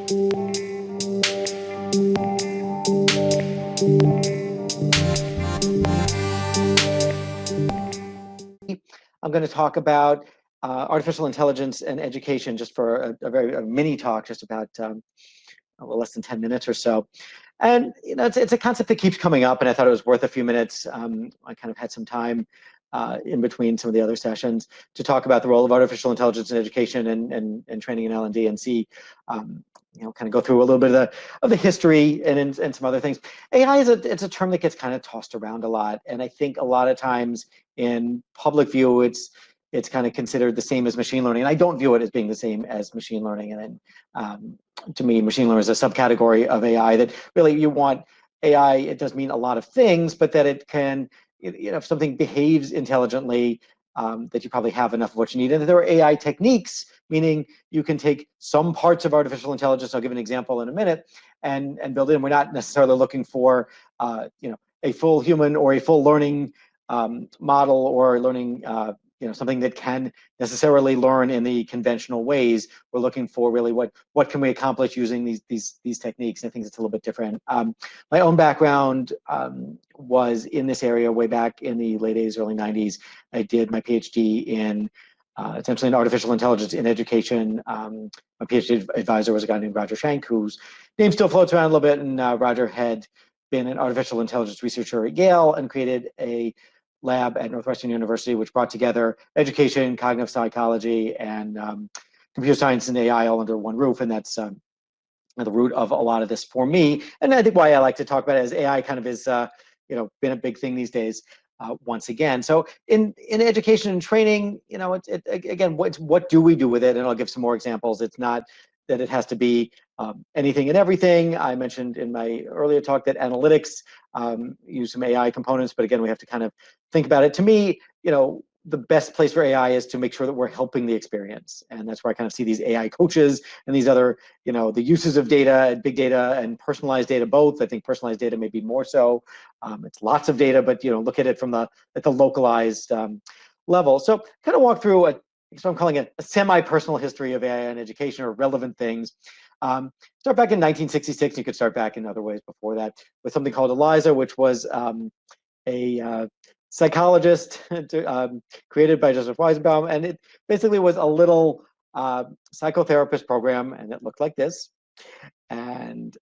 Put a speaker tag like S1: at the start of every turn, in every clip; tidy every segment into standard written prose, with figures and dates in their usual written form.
S1: I'm going to talk about artificial intelligence and education just for a mini talk, just about less than 10 minutes or so. And it's a concept that keeps coming up, and I thought it was worth a few minutes. I kind of had some time in between some of the other sessions to talk about the role of artificial intelligence in education and training in L&D, and see, kind of go through a little bit of the history and some other things. AI it's a term that gets kind of tossed around a lot, and I think a lot of times in public view, it's kind of considered the same as machine learning. And I don't view it as being the same as machine learning. And then, to me, machine learning is a subcategory of AI that really you want AI. It does mean a lot of things, but that it can, if something behaves intelligently, that you probably have enough of what you need. And there are AI techniques, meaning you can take some parts of artificial intelligence. I'll give an example in a minute, and build it in. We're not necessarily looking for, a full human or a full learning model, or learning, something that can necessarily learn in the conventional ways. We're looking for really what can we accomplish using these techniques. And I think it's a little bit different. My own background was in this area way back in the late 80s, early 90s. I did my PhD in essentially in artificial intelligence in education. My PhD advisor was a guy named Roger Schenk, whose name still floats around a little bit. And Roger had been an artificial intelligence researcher at Yale and created a lab at Northwestern University, which brought together education, cognitive psychology, and computer science and AI all under one roof. And that's the root of a lot of this for me. And I think why I like to talk about it is AI kind of is, been a big thing these days. Once again, so in education and training, again, what do we do with it? And I'll give some more examples. It's not that it has to be anything and everything. I mentioned in my earlier talk that analytics use some AI components, but again, we have to kind of think about it. To me, the best place for AI is to make sure that we're helping the experience. And that's where I kind of see these AI coaches and these other, the uses of data and big data and personalized data both. I think personalized data may be more so. It's lots of data, but look at it from at the localized level. So kind of walk through so I'm calling it a semi-personal history of AI in education, or relevant things. Start back in 1966. You could start back in other ways before that with something called ELIZA, which was a psychologist created by Joseph Weizenbaum. And it basically was a little psychotherapist program, and it looked like this. And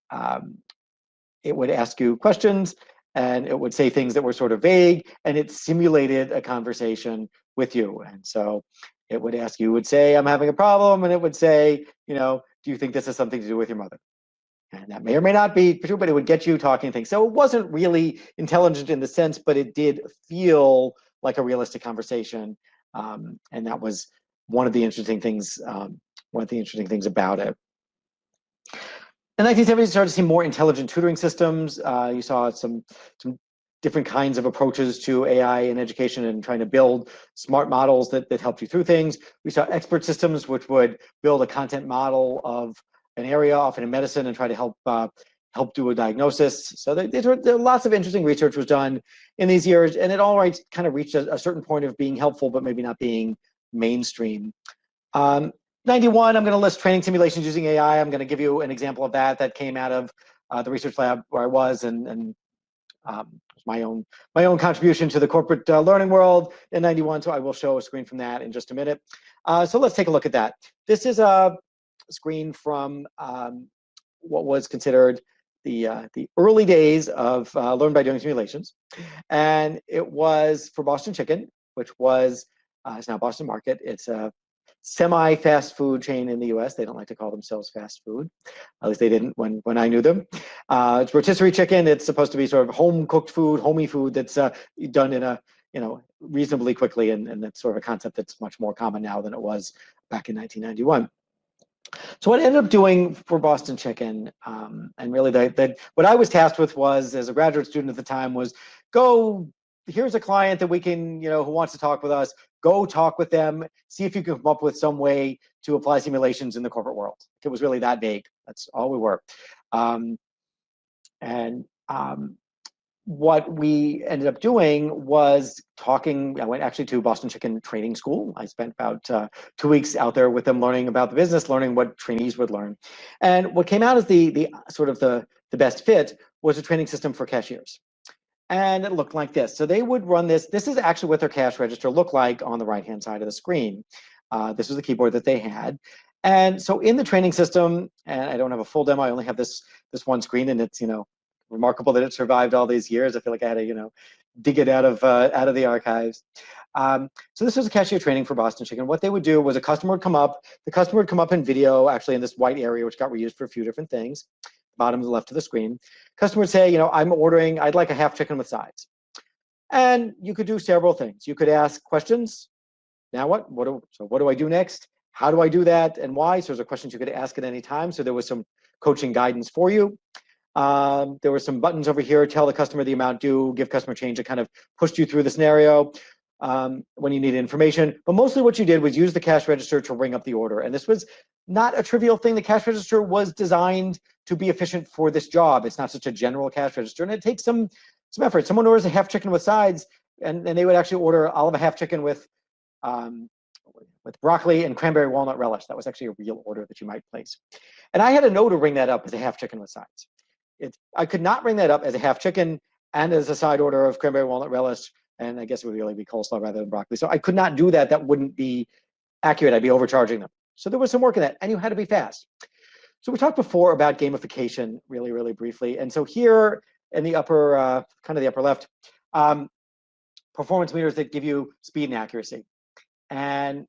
S1: it would ask you questions, and it would say things that were sort of vague, and it simulated a conversation with you. And so it would ask you, would say, I'm having a problem, and it would say, do you think this has something to do with your mother? And that may or may not be true, but it would get you talking things. So it wasn't really intelligent in the sense, but it did feel like a realistic conversation. And that was one of the interesting things, about it. In the 1970s, you started to see more intelligent tutoring systems. You saw some different kinds of approaches to AI in education and trying to build smart models that helped you through things. We saw expert systems, which would build a content model of an area, often in medicine, and try to help do a diagnosis. So there lots of interesting research was done in these years, and it all kind of reached a certain point of being helpful, but maybe not being mainstream. 91, I'm going to list training simulations using AI. I'm going to give you an example of that came out of the research lab where I was, and my own contribution to the corporate learning world in 91. So I will show a screen from that in just a minute. So let's take a look at that. This is a screen from what was considered the early days of learn by doing simulations, and it was for Boston Chicken, which was it's now Boston Market. It's a semi-fast food chain in the U.S. They don't like to call themselves fast food. At least they didn't when I knew them. It's rotisserie chicken. It's supposed to be sort of home-cooked food, homey food that's done in a reasonably quickly, and that's sort of a concept that's much more common now than it was back in 1991. So what I ended up doing for Boston Chicken, and really what I was tasked with was, as a graduate student at the time, was here's a client that we can, who wants to talk with us, go talk with them, see if you can come up with some way to apply simulations in the corporate world. It was really that vague. That's all we were. what we ended up doing was talking. I went actually to Boston Chicken training school. I spent about 2 weeks out there with them, learning about the business, learning what trainees would learn. And what came out as the sort of the best fit was a training system for cashiers. And it looked like this. So they would run this. This is actually what their cash register looked like on the right-hand side of the screen. This was the keyboard that they had. And so in the training system, and I don't have a full demo, I only have this one screen, and it's, remarkable that it survived all these years. I feel like I had to, dig it out of the archives. So this was a cashier training for Boston Chicken. What they would do was a customer would come up. The customer would come up in video, actually in this white area, which got reused for a few different things. Bottom left of the screen. Customer would say, I'm ordering, I'd like a half chicken with sides. And you could do several things. You could ask questions. Now what? So what do I do next? How do I do that and why? So there's a questions you could ask at any time. So there was some coaching guidance for you. There were some buttons over here, tell the customer the amount due, give customer change. It kind of pushed you through the scenario when you needed information. But mostly what you did was use the cash register to ring up the order. And this was not a trivial thing. The cash register was designed to be efficient for this job. It's not such a general cash register. And it takes some effort. Someone orders a half chicken with sides, and they would actually order, I'll have a half chicken with broccoli and cranberry walnut relish. That was actually a real order that you might place. And I had to know to ring that up as a half chicken with sides. I could not ring that up as a half chicken and as a side order of cranberry walnut relish, and I guess it would really be coleslaw rather than broccoli. So I could not do that. That wouldn't be accurate. I'd be overcharging them. So there was some work in that, and you had to be fast. So we talked before about gamification really, really briefly. And so here in the upper, kind of the upper left, performance meters that give you speed and accuracy. And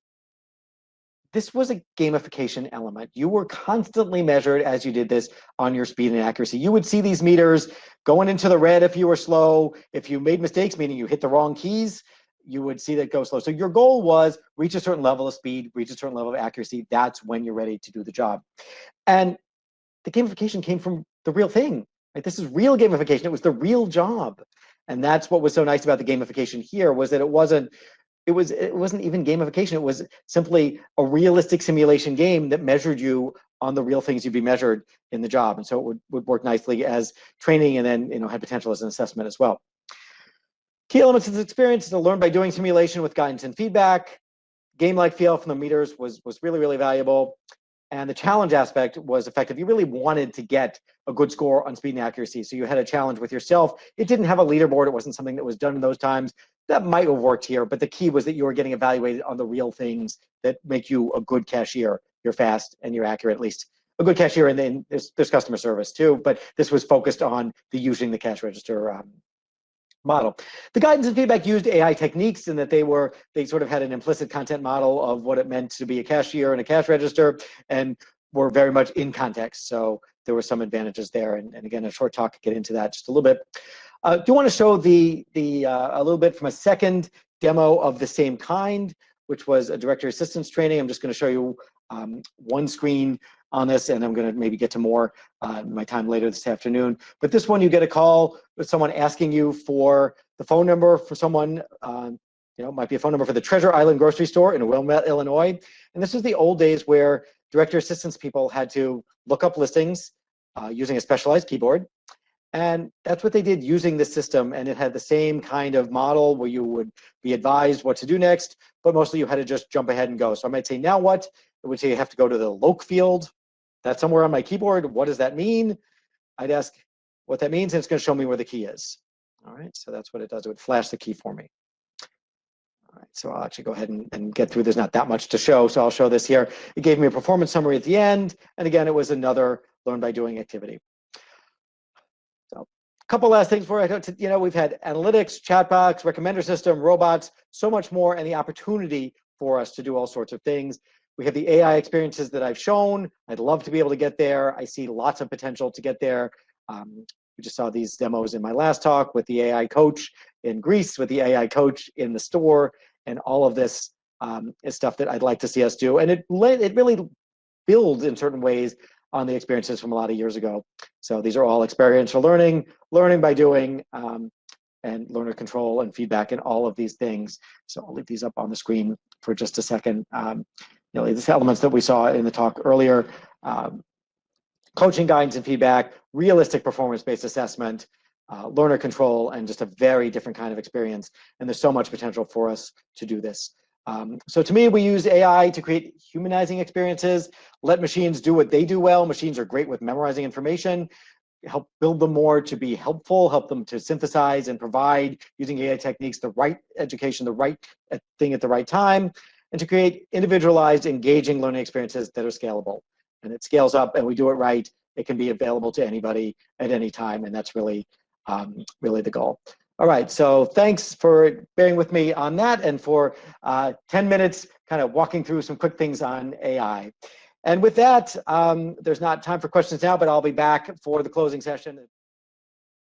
S1: this was a gamification element. You were constantly measured as you did this on your speed and accuracy. You would see these meters going into the red if you were slow. If you made mistakes, meaning you hit the wrong keys, you would see that go slow. So your goal was reach a certain level of speed, reach a certain level of accuracy. That's when you're ready to do the job. And the gamification came from the real thing. Right? This is real gamification. It was the real job. And that's what was so nice about the gamification here, was that it wasn't even gamification. It was simply a realistic simulation game that measured you on the real things you'd be measured in the job. And so it would work nicely as training, and then had potential as an assessment as well. Key elements of this experience is to learn by doing simulation with guidance and feedback. Game-like feel from the meters was really, really valuable. And the challenge aspect was effective. You really wanted to get a good score on speed and accuracy. So you had a challenge with yourself. It didn't have a leaderboard. It wasn't something that was done in those times. That might have worked here, but the key was that you were getting evaluated on the real things that make you a good cashier. You're fast and you're accurate, at least a good cashier. And then there's customer service too, but this was focused on the using the cash register model. The guidance and feedback used AI techniques in that they sort of had an implicit content model of what it meant to be a cashier and a cash register, and were very much in context. So there were some advantages there. And again, a short talk to get into that just a little bit. Do want to show a little bit from a second demo of the same kind, which was a director assistance training. I'm just going to show you one screen on this, and I'm going to maybe get to more in my time later this afternoon. But this one, you get a call with someone asking you for the phone number for someone, might be a phone number for the Treasure Island grocery store in Wilmette, Illinois. And this was the old days where director assistance people had to look up listings using a specialized keyboard. And that's what they did using the system. And it had the same kind of model where you would be advised what to do next, but mostly you had to just jump ahead and go. So I might say, now what? It would say you have to go to the loc field. That's somewhere on my keyboard. What does that mean? I'd ask what that means, and it's going to show me where the key is. All right, so that's what it does. It would flash the key for me. All right, so I'll actually go ahead and get through. There's not that much to show, so I'll show this here. It gave me a performance summary at the end. And again, it was another learn by doing activity. So a couple last things for you. We've had analytics, chatbots, recommender system, robots, so much more, and the opportunity for us to do all sorts of things. We have the AI experiences that I've shown. I'd love to be able to get there. I see lots of potential to get there. We just saw these demos in my last talk with the AI coach in Greece, with the AI coach in the store, and all of this is stuff that I'd like to see us do. And it really builds in certain ways on the experiences from a lot of years ago. So these are all experiential learning by doing, and learner control and feedback and all of these things. So I'll leave these up on the screen for just a second. These elements that we saw in the talk earlier, coaching guidance and feedback, realistic performance-based assessment, learner control, and just a very different kind of experience. And there's so much potential for us to do this. So to me, we use AI to create humanizing experiences, let machines do what they do well. Machines are great with memorizing information, help build them more to be helpful, help them to synthesize and provide, using AI techniques, the right education, the right thing at the right time, and to create individualized, engaging learning experiences that are scalable. And it scales up, and we do it right. It can be available to anybody at any time, and that's really, really the goal. All right, so thanks for bearing with me on that, and for 10 minutes kind of walking through some quick things on AI. And with that, there's not time for questions now, but I'll be back for the closing session.